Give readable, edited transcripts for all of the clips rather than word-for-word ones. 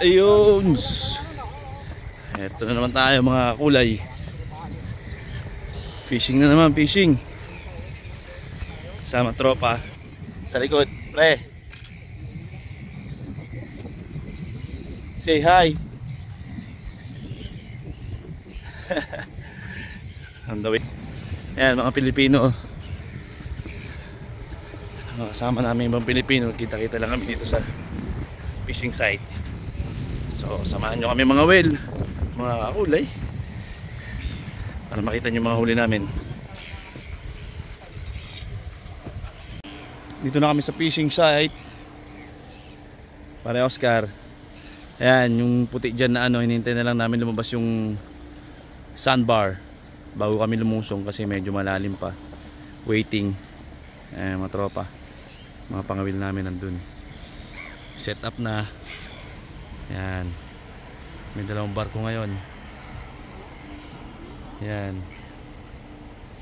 Ayun. Eto na naman tayo mga kulay. Fishing na naman, fishing. Sama tropa. Sa likod, pre. Say hi. On the way. Ayan mga Pilipino. Mga kasama namin ibang Pilipino. Kita-kita lang kami dito sa fishing site. So samahan nyo kami mga whale, mga kulay, para makita nyo mga huli namin. Dito na kami sa fishing site. Pare Oscar. Ayan yung puti dyan na ano, hinintay na lang namin lumabas yung sandbar bago kami lumusong kasi medyo malalim pa. Waiting. Ayan mga tropa, mga pangawil namin nandun. Set up na. Yan. May dalawang barko ngayon. Yan.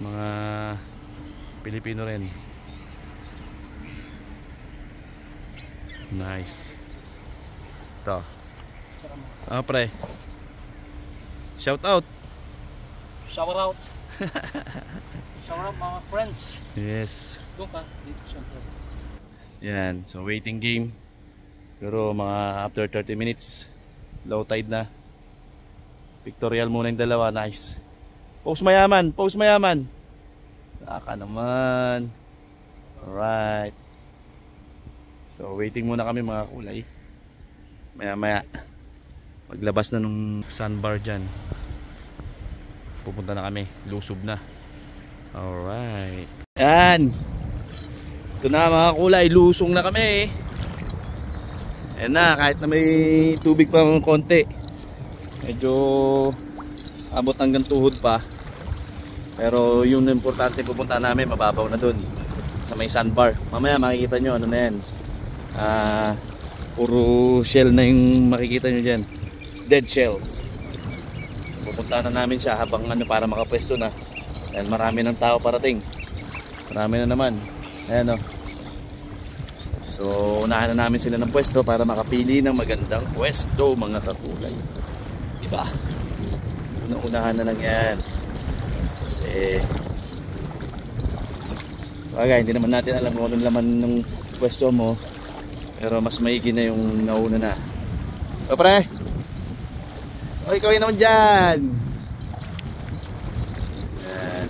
Mga Pilipino rin. Nice. Ito. Pre. Shout out. Shout out. Shout out mga friends. Yes. Doon ka. Dito syempre. Yan. So waiting game. Pero mga after 30 minutes, low tide na. Pictorial muna yung dalawa. Nice. Pose mayaman. Pose mayaman. Saka naman. Alright. So waiting muna kami mga kulay. Maya maya paglabas na nung sandbar dyan, pupunta na kami. Lusob na. Alright. Yan. Ito na mga kulay. Lusong na kami. Ayan na, kahit na may tubig pa ng konti, medyo abot hanggang tuhod pa. Pero yung importante pupunta namin, mababaw na dun sa may sandbar. Mamaya makikita nyo ano na yan. Puro shell na yung makikita nyo dyan. Dead shells. Pupunta na namin siya habang ano, para makapwesto na. Dahil marami ng tao parating. Marami na naman. Ayan o. So unahan na namin sila ng pwesto para makapili ng magandang pwesto mga kakulay. Diba? Unang-unahan na lang yan. Kasi bagay, hindi naman natin alam kung anong laman ng pwesto mo. Pero mas maigi na yung nauna na. O pre! O ikaw naman dyan! Yan.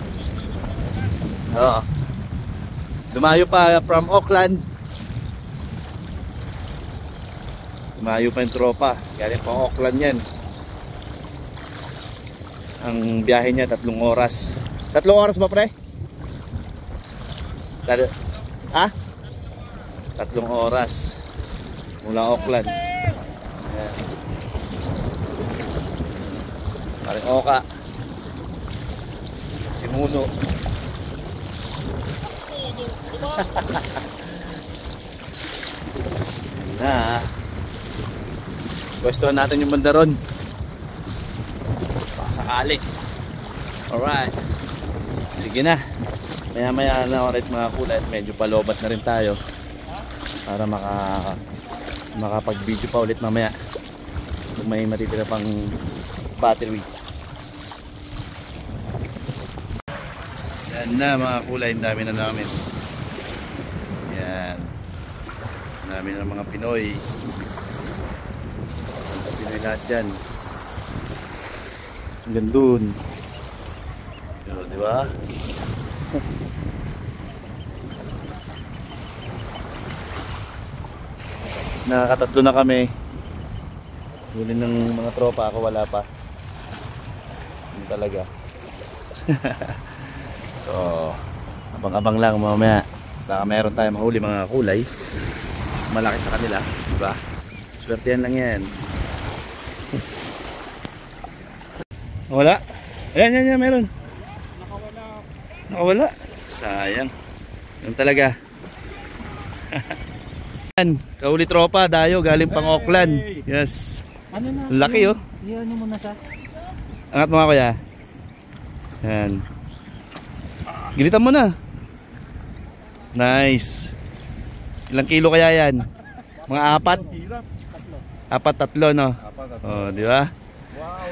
O. Lumayo pa from Auckland. Lumayo pa yung tropa. Galing pa Auckland yan. Ang biyahe niya 3 oras. 3 oras ba pre? Ha? 3 oras mula Auckland. Ayan. Paring Oka. Si Muno. Na. Pwestuhan natin yung bandaron. Baka sakali. Alright. Sige na. Maya maya na ulit mga kulay. Medyo palobat na rin tayo para makapag video pa ulit mamaya kung may matitira pang battery. Yan na mga kulay. Ang dami na namin. Yan. Ang dami na mga Pinoy. Pinoy lahat dyan. Hanggang dun. Yun, diba? Nakakatatlo na kami. Huli ng mga tropa, ako wala pa. Yun talaga. So abang-abang lang mamaya. Baka meron tayong mahuli mga kulay mas malaki sa kanila, diba? Swertihan lang yan. Wala? Ayan, yan, meron. Nakawala. Sayang. Yan talaga. Kauli tropa, dayo, galing pang Auckland. Yes. Ano na? Laki oh. Ano mo na siya? Angat mo nga kuya. Yan. Gilitan mo na. Nice. Ilang kilo kaya yan? Mga 4? Apat, tatlo, no? Apat at Oh, di ba? wow.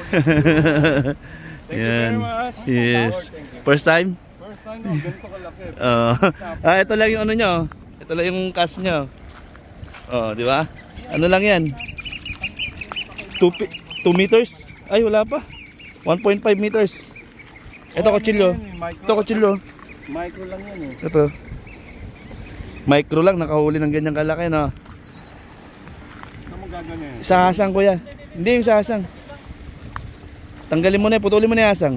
Thank you Yan. very much. Yes. Thank you. First time? First time no, ganito kalaki. Ito lang yung ano nyo. Ito lang yung cast nyo. Oh, di ba? Ano lang yan? 2 meters? Ay, wala pa. 1.5 meters. Ito kutsilyo. Ito kutsilyo. Micro lang yan eh. Ito. Micro lang, nakahuli ng ganyang kalaki, no? Ano mo gagawin? Isahasang ko yan. Hindi yung isahasang. Tanggalin mo na, putulin mo na yung asang.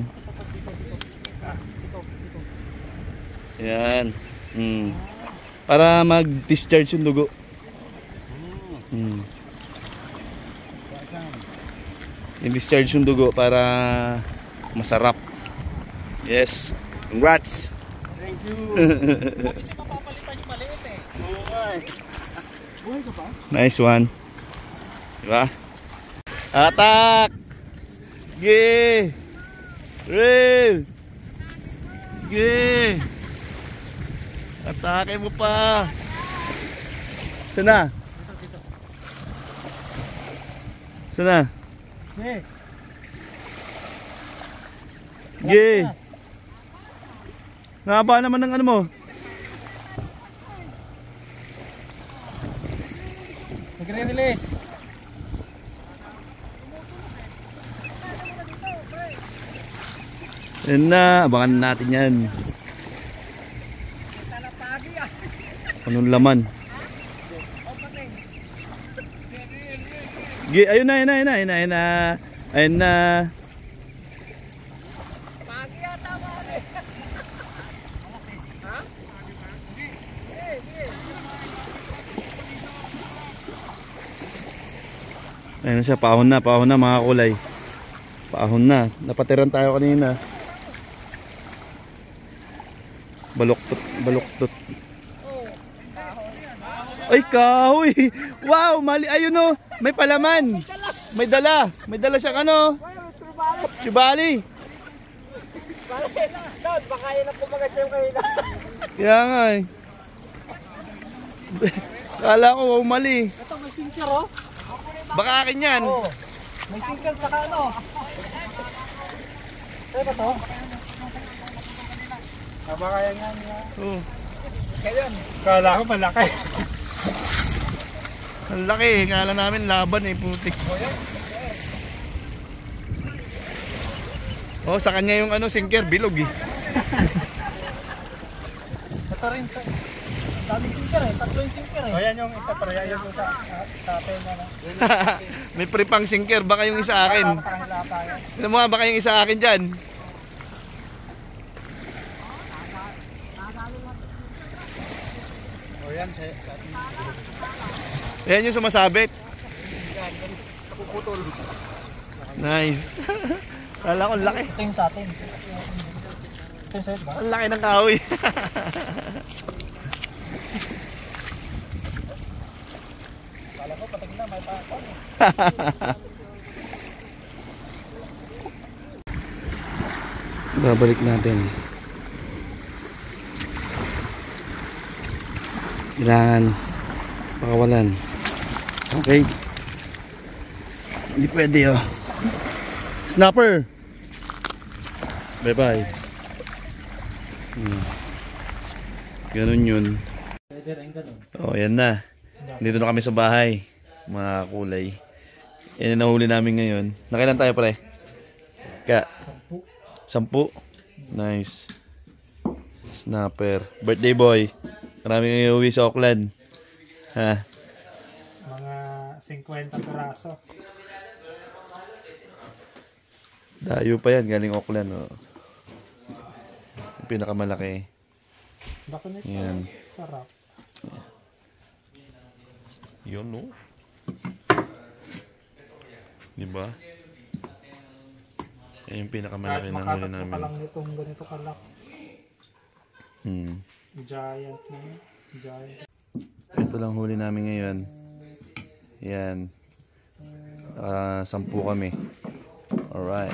Yan. Para mag-discharge yung dugo. I-discharge yung dugo para masarap. Yes. Congrats. Thank you. Kasi mapapalitan yung maliit eh. Okay. Buhay ka pa? Nice one. Diba? Atak! Sige! Real! Sige! Atake mo pa! Sana? Sana? Eh, Sige! Ngaba naman ng ano mo? nagre-release. Yan na, abangan natin yan. Anong laman? Sige, ayun na, ayun na, ayun na, ayun na, ayun na. Ayun na. Ayun na siya, pahon na mga kulay. Pahon na, napatiran tayo kanina. Baluktot, baluktot. Ay, kahoy! Wow, mali, ayun o, may palaman. May dala siyang ano. Chibali. Baka yan ang pumagat yung kanina. Kaya nga eh. Kala ko, wow, mali. Ito may sinker oh. Baka akin yan. Oh. May sinker saka ano. Ano ba to? Baka yan yan. Oh. Kala ko malaki. Ang laki eh. Kala namin laban eh. Putik. Oh, sa kanya yung ano, sinker, bilog eh. Ito rin sa... Dami sinker eh. Tatlo yung sinker eh. O yan yung isa para yan yung sa atin na. May prepang sinker. Baka yung isa akin. Pakahila tayo. Ano mo nga, baka yung isa akin dyan. O yan sa Ayan yung sumasabit. napuputol. Nice. Kala ko ang laki. Ito yung sa atin. Ito yung sa'yo ba? Ang laki ng kahoy. Kala ko patag na may pakon. Babalik natin. Kailangan pakawalan. Okay. Hindi pwede oh. Snapper. Bye bye. Ganun yun. Pwede rin ganun. Oh, yan na. Dito na kami sa bahay. Mga kulay. Yan ang nahuli namin ngayon. Nakailan tayo pre? 10. Nice. Snapper. Birthday boy. Marami kang iuwi sa Auckland. Ha? Mga 50 piraso. Dayo pa yan. Galing Auckland. Oh. Yung pinakamalaki. Bako nito. Yan. Sarap. Yun no? Diba? Yan yung pinakamalaki na huli namin. Makatat pa lang nitong ganito kalak. Giant na yun. Giant. Ito lang huli namin ngayon. Yan. 10 kami. Alright.